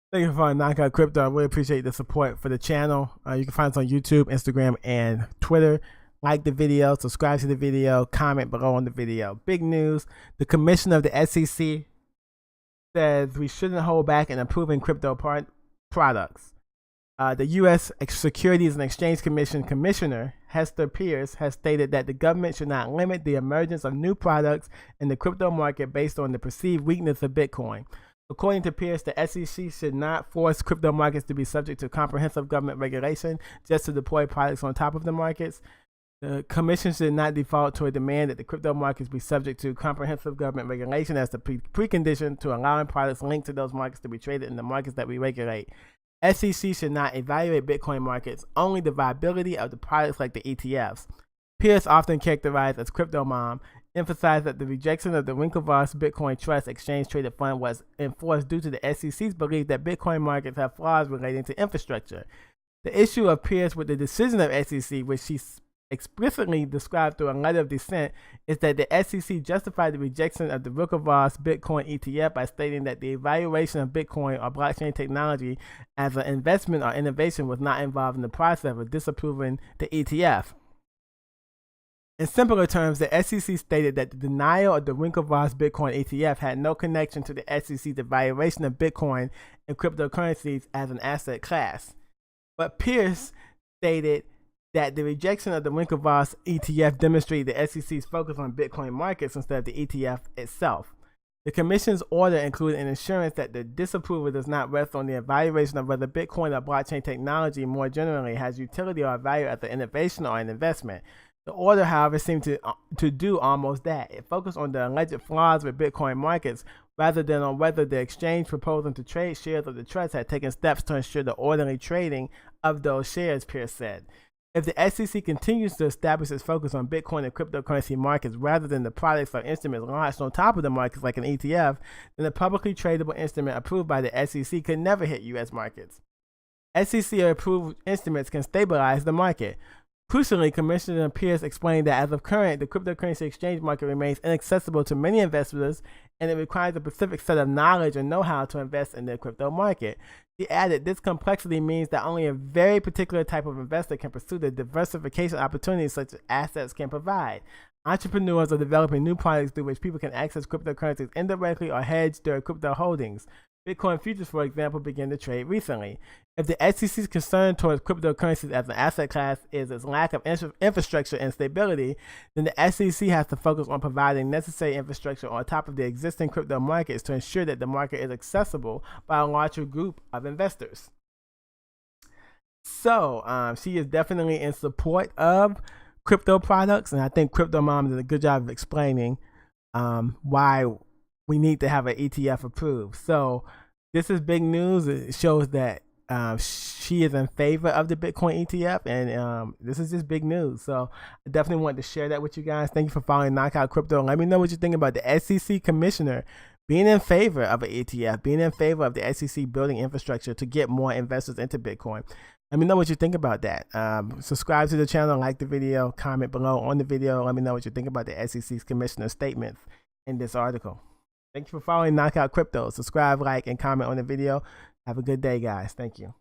Thank you for Knockout Crypto. I really appreciate the support for the channel. You can find us on YouTube, Instagram, and Twitter. Like the video, subscribe to the video, comment below on the video. Big news: the commissioner of the SEC says we shouldn't hold back in approving crypto products. The U.S. Securities and Exchange Commission Commissioner Hester Pierce has stated that the government should not limit the emergence of new products in the crypto market based on the perceived weakness of Bitcoin. According to Pierce, the SEC should not force crypto markets to be subject to comprehensive government regulation just to deploy products on top of the markets. The Commission should not default to a demand that the crypto markets be subject to comprehensive government regulation as the precondition to allowing products linked to those markets to be traded in the markets that we regulate. SEC should not evaluate Bitcoin markets, only the viability of the products like the ETFs. Pierce, often characterized as Crypto Mom, emphasized that the rejection of the Winklevoss Bitcoin Trust Exchange Traded Fund was enforced due to the SEC's belief that Bitcoin markets have flaws relating to infrastructure. The issue of Pierce with the decision of SEC, which she explicitly described through a letter of dissent, is that the SEC justified the rejection of the Winklevoss Bitcoin ETF by stating that the evaluation of Bitcoin or blockchain technology as an investment or innovation was not involved in the process of disapproving the ETF. In simpler terms, the SEC stated that the denial of the Winklevoss Bitcoin ETF had no connection to the SEC's evaluation of Bitcoin and cryptocurrencies as an asset class. But Pierce stated that the rejection of the Winklevoss ETF demonstrated the SEC's focus on Bitcoin markets instead of the ETF itself. The Commission's order included an assurance that the disapproval does not rest on the evaluation of whether Bitcoin or blockchain technology more generally has utility or value as an innovation or an investment. The order, however, seemed to do almost that. It focused on the alleged flaws with Bitcoin markets rather than on whether the exchange proposing to trade shares of the trust had taken steps to ensure the orderly trading of those shares, Pierce said. If the SEC continues to establish its focus on Bitcoin and cryptocurrency markets rather than the products or instruments launched on top of the markets like an ETF, then the publicly tradable instrument approved by the SEC could never hit U.S. markets. SEC-approved instruments can stabilize the market. Crucially, Commissioner Pierce explained that as of current, the cryptocurrency exchange market remains inaccessible to many investors, and it requires a specific set of knowledge and know-how to invest in the crypto market. He added, this complexity means that only a very particular type of investor can pursue the diversification opportunities such assets can provide. Entrepreneurs are developing new products through which people can access cryptocurrencies indirectly or hedge their crypto holdings. Bitcoin futures, for example, began to trade recently. If the SEC's concern towards cryptocurrencies as an asset class is its lack of infrastructure and stability, then the SEC has to focus on providing necessary infrastructure on top of the existing crypto markets to ensure that the market is accessible by a larger group of investors. So she is definitely in support of crypto products, and I think Crypto Mom did a good job of explaining why we need to have an ETF approved. So this is big news. It shows that she is in favor of the Bitcoin ETF, and this is just big news. So I definitely wanted to share that with you guys. Thank you for following Knockout Crypto. Let me know what you think about the SEC commissioner being in favor of an ETF, being in favor of the SEC building infrastructure to get more investors into Bitcoin. Let me know what you think about that. Subscribe to the channel, like the video, comment below on the video. Let me know what you think about the SEC's commissioner statements in this article. Thank you for following Knockout Crypto. Subscribe, like, and comment on the video. Have a good day, guys. Thank you.